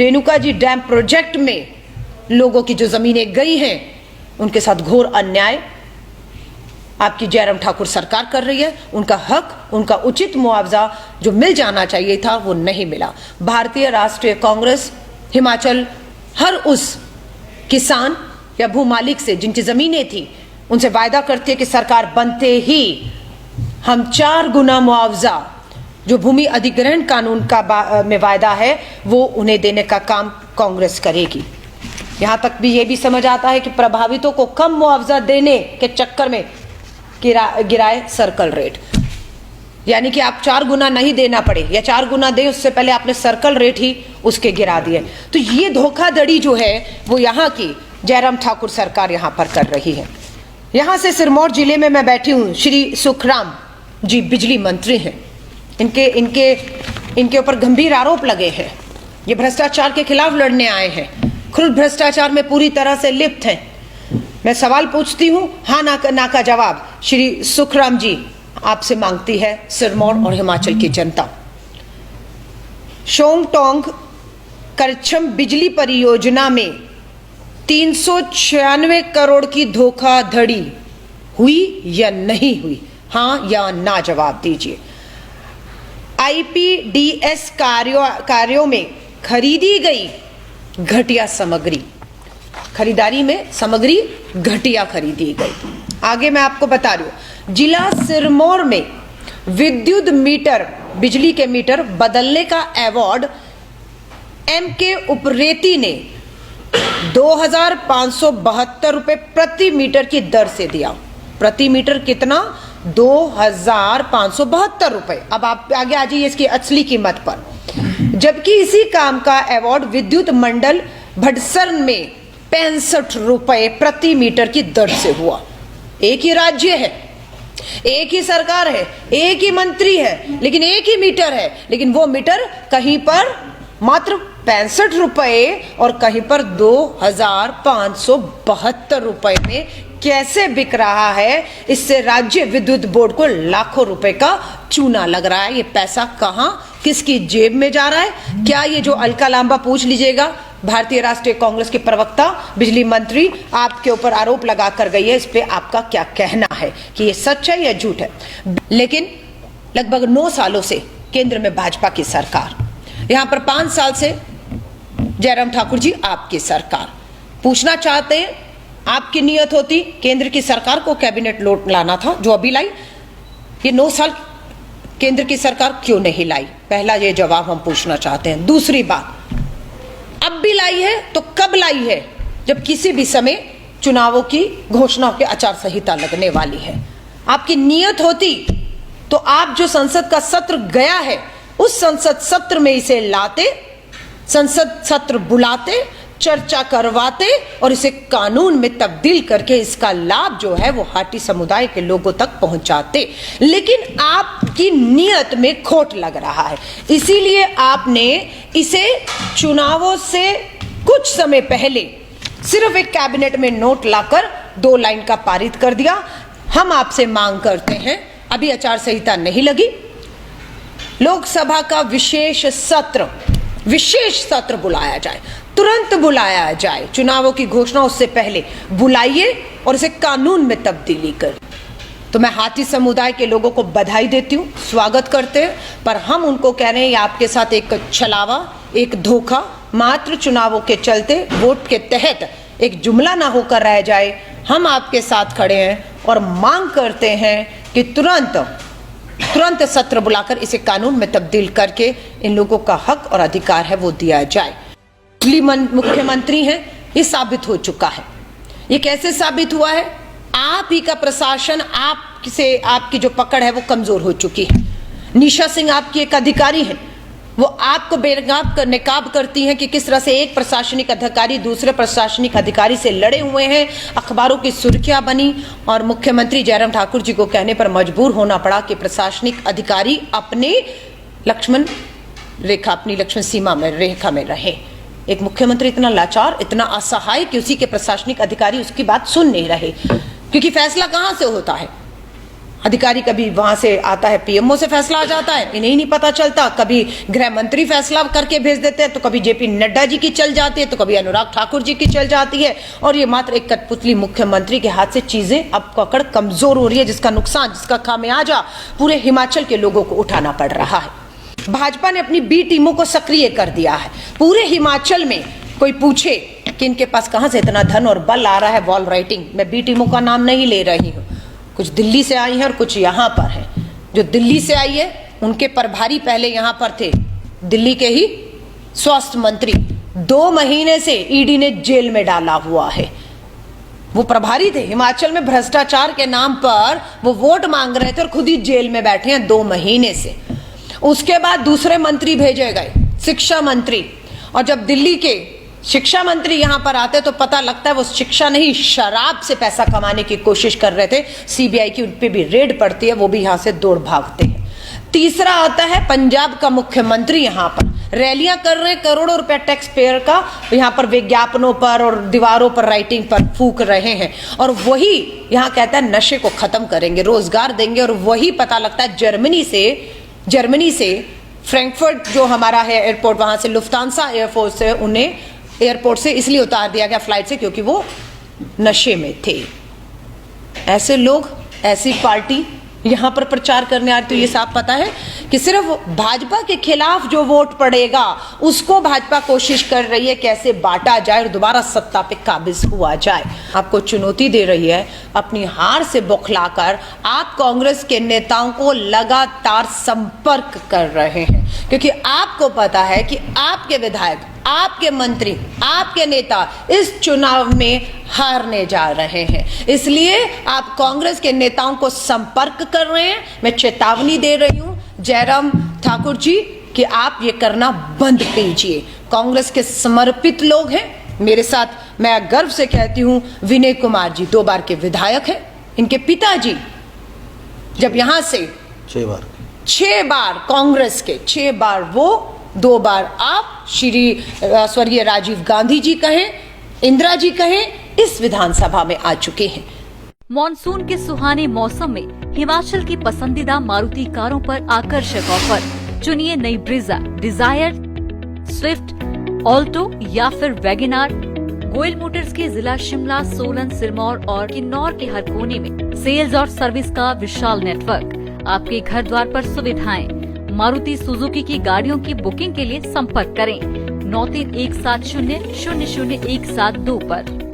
Renuka ji dam project में लोगों की जो जमीनें गई हैं उनके साथ घोर अन्याय आपकी जयराम ठाकुर सरकार कर रही है। उनका हक, उनका उचित मुआवजा जो मिल जाना चाहिए था वो नहीं मिला। भारतीय राष्ट्रीय कांग्रेस हिमाचल हर उस किसान या भूमालिक से जिनकी जमीनें थी उनसे वायदा करती है कि सरकार बनते ही हम 4 गुना मुआवजा जो भूमि अधिग्रहण कानून का में वायदा है वो उन्हें देने का काम कांग्रेस करेगी। यहां तक भी ये भी समझ आता है कि प्रभावितों को कम मुआवजा देने के चक्कर में गिराए सर्कल रेट, यानी कि आप 4 गुना नहीं देना पड़े या 4 गुना दें उससे पहले आपने सर्कल रेट ही उसके गिरा दिए। तो ये धोखाधड़ी जो है वो यहाँ की जयराम ठाकुर सरकार यहाँ पर कर रही है। यहाँ से सिरमौर जिले में मैं बैठी हूँ, श्री सुखराम जी बिजली मंत्री हैं। इनके ऊपर गंभीर आरोप लगे हैं। ये भ्रष्टाचार के खिलाफ लड़ने आए हैं, खुद भ्रष्टाचार में पूरी तरह से लिप्त हैं। मैं सवाल पूछती हूं, हाँ ना का जवाब श्री सुखराम जी आपसे मांगती है सिरमौर और हिमाचल की जनता। शोंगटोंग करछम बिजली परियोजना में 396 करोड़ की धोखाधड़ी हुई या नहीं हुई? हाँ या ना जवाब दीजिए। आईपीडीएस कार्यों में खरीदी गई घटिया सामग्री, खरीदारी में सामग्री घटिया खरीदी गई। आगे मैं आपको बता रही हूं, जिला सिरमौर में विद्युत मीटर, बिजली के मीटर बदलने का अवार्ड एमके उपरेती ने 2572 रुपए प्रति मीटर की दर से दिया। प्रति मीटर कितना? 2572 रुपए। अब आप आगे आ जाइए इसकी असली कीमत पर। जबकि इसी काम का अवार्ड विद्युत मंडल भटसर में 65 रुपए प्रति मीटर की दर से हुआ। एक ही राज्य है, एक ही सरकार है, एक ही मंत्री है, लेकिन एक ही मीटर है, लेकिन वो मीटर कहीं पर मात्र 65 रुपए और कहीं पर 2572 रुपए में कैसे बिक रहा है। इससे राज्य विद्युत बोर्ड को लाखों रुपए का चूना लग रहा है। ये पैसा कहां, किसकी जेब में जा रहा है? क्या ये जो अलका लांबा पूछ लीजिएगा, भारतीय राष्ट्रीय कांग्रेस के प्रवक्ता बिजली मंत्री आपके ऊपर आरोप लगा कर गई है, इस पे आपका क्या कहना है कि ये सच है या झूठ है? लेकिन लगभग 9 सालों से केंद्र में भाजपा की सरकार, यहां पर 5 साल से जयराम ठाकुर जी आपकी सरकार। पूछना चाहते हैं, आपकी नियत होती केंद्र की सरकार को कैबिनेट लोट लाना था जो अभी लाई, ये 9 साल केंद्र की सरकार क्यों नहीं लाई? पहला ये जवाब हम पूछना चाहते हैं। दूसरी बात, अब भी लाई है तो कब लाई है? जब किसी भी समय चुनावों की घोषणा के आचार संहिता लगने वाली है। आपकी नियत होती तो आप जो संसद का सत्र गया है उस संसद सत्र में इसे लाते, संसद सत्र बुलाते, चर्चा करवाते और इसे कानून में तब्दील करके इसका लाभ जो है वो हाटी समुदाय के लोगों तक पहुंचाते। लेकिन आपकी नियत में खोट लग रहा है, इसीलिए आपने इसे चुनावों से कुछ समय पहले सिर्फ एक कैबिनेट में नोट लाकर 2 लाइन का पारित कर दिया। हम आपसे मांग करते हैं, अभी आचार संहिता नहीं लगी, लोकसभा का विशेष सत्र बुलाया जाए, तुरंत बुलाया जाए। चुनावों की घोषणा उससे पहले बुलाइए और इसे कानून में तब्दीली कर। तो मैं हाथी समुदाय के लोगों को बधाई देती हूँ, स्वागत करते हैं, पर हम उनको कह रहे हैं आपके साथ एक छलावा, एक धोखा मात्र चुनावों के चलते वोट के तहत एक जुमला ना होकर रह जाए। हम आपके साथ खड़े हैं और मांग करते हैं कि तुरंत सत्र बुलाकर इसे कानून में तब्दील करके इन लोगों का हक और अधिकार है वो दिया जाए। मुख्यमंत्री हैं, ये साबित हो चुका है। ये कैसे साबित हुआ है? आप ही का प्रशासन, आपकी जो पकड़ है वो कमजोर हो चुकी है। निशा सिंह आपकी एक अधिकारी है, वो आपको बेनकाब करती हैं कि किस तरह से एक प्रशासनिक अधिकारी दूसरे प्रशासनिक अधिकारी से लड़े हुए हैं। अखबारों की सुर्खियां बनी और मुख्यमंत्री जयराम ठाकुर जी को कहने पर मजबूर होना पड़ा कि प्रशासनिक अधिकारी अपनी लक्ष्मण सीमा में रेखा में रहे। एक मुख्यमंत्री इतना लाचार, इतना असहाय कि उसी के प्रशासनिक अधिकारी उसकी बात सुन नहीं रहे, क्योंकि फैसला कहां से होता है? अधिकारी कभी वहां से आता है, पीएमओ से फैसला आ जाता है, इन्हें ही नहीं पता चलता। कभी गृह मंत्री फैसला करके भेज देते हैं, तो कभी जेपी नड्डा जी की चल जाती है, तो कभी अनुराग ठाकुर जी की चल जाती है। और ये मात्र एक कठपुतली मुख्यमंत्री के हाथ से चीजें अब पकड़ कमजोर हो रही है, जिसका नुकसान, जिसका खामियाजा पूरे हिमाचल के लोगों को उठाना पड़ रहा है। भाजपा ने अपनी बी टीमों को सक्रिय कर दिया है। पूरे हिमाचल में कोई पूछे कि इनके पास कहां से इतना धन और बल आ रहा है वॉल राइटिंग, मैं बी टीमों का नाम नहीं ले रही हूं, कुछ दिल्ली से आई है और कुछ यहां पर है। जो दिल्ली से आई है उनके प्रभारी पहले यहां पर थे, दिल्ली के ही स्वास्थ्य मंत्री, 2 महीने से ईडी ने जेल में डाला हुआ है। वो प्रभारी थे, हिमाचल में भ्रष्टाचार के नाम पर वो वोट मांग रहे थे और खुद ही जेल में बैठे हैं 2 महीने से। उसके बाद दूसरे मंत्री भेजे गए, शिक्षा मंत्री, और जब दिल्ली के शिक्षा मंत्री यहां पर आते तो पता लगता है वो शिक्षा नहीं, शराब से पैसा कमाने की कोशिश कर रहे थे। सीबीआई की उन पे भी रेड पड़ती है, वो भी यहां से दौड़ भागते हैं। तीसरा आता है पंजाब का मुख्यमंत्री, यहां पर रैलियां कर रहे हैं, करोड़ों रुपए टैक्स पेयर का यहां पर विज्ञापनों पर और दीवारों पर राइटिंग पर फूक रहे हैं, और वही यहां कहता है नशे को खत्म करेंगे, रोजगार देंगे। और वही पता लगता है जर्मनी से फ्रैंकफर्ट जो हमारा है एयरपोर्ट, वहां से लुफ्तांसा एयरफोर्स से उन्हें एयरपोर्ट से इसलिए उतार दिया गया फ्लाइट से क्योंकि वो नशे में थे। ऐसे लोग, ऐसी पार्टी यहां पर प्रचार करने आ रही, तो ये साफ पता है कि सिर्फ भाजपा के खिलाफ जो वोट पड़ेगा उसको भाजपा कोशिश कर रही है कैसे बांटा जाए और दोबारा सत्ता पे काबिज हुआ जाए। आपको चुनौती दे रही है, अपनी हार से बौखलाकर आप कांग्रेस के नेताओं को लगातार संपर्क कर रहे हैं, क्योंकि आपको पता है कि आपके विधायक, आपके मंत्री, आपके नेता इस चुनाव में हारने जा रहे हैं। इसलिए आप कांग्रेस के नेताओं को संपर्क कर रहे हैं। मैं चेतावनी दे रही हूं जयराम ठाकुर जी कि आप ये करना बंद कीजिए। कांग्रेस के समर्पित लोग हैं, मेरे साथ मैं गर्व से कहती हूं विनय कुमार जी 2 बार के विधायक हैं। इनके पिताजी जब यहां से 6 बार कांग्रेस के, 6 बार वो, 2 बार आप, श्री स्वर्गीय राजीव गांधी जी कहें, इंदिरा जी कहें, इस विधानसभा में आ चुके हैं। मॉनसून के सुहाने मौसम में हिमाचल की पसंदीदा मारुति कारों पर आकर्षक ऑफर। चुनिए नई ब्रीजा, डिजायर, स्विफ्ट, ऑल्टो या फिर वैगनार। गोयल मोटर्स के जिला शिमला, सोलन, सिरमौर और किन्नौर के हर कोने में सेल्स और सर्विस का विशाल नेटवर्क। आपके घर द्वार पर सुविधाएं। मारुति सुजुकी की गाड़ियों की बुकिंग के लिए संपर्क करें 9317000172 पर।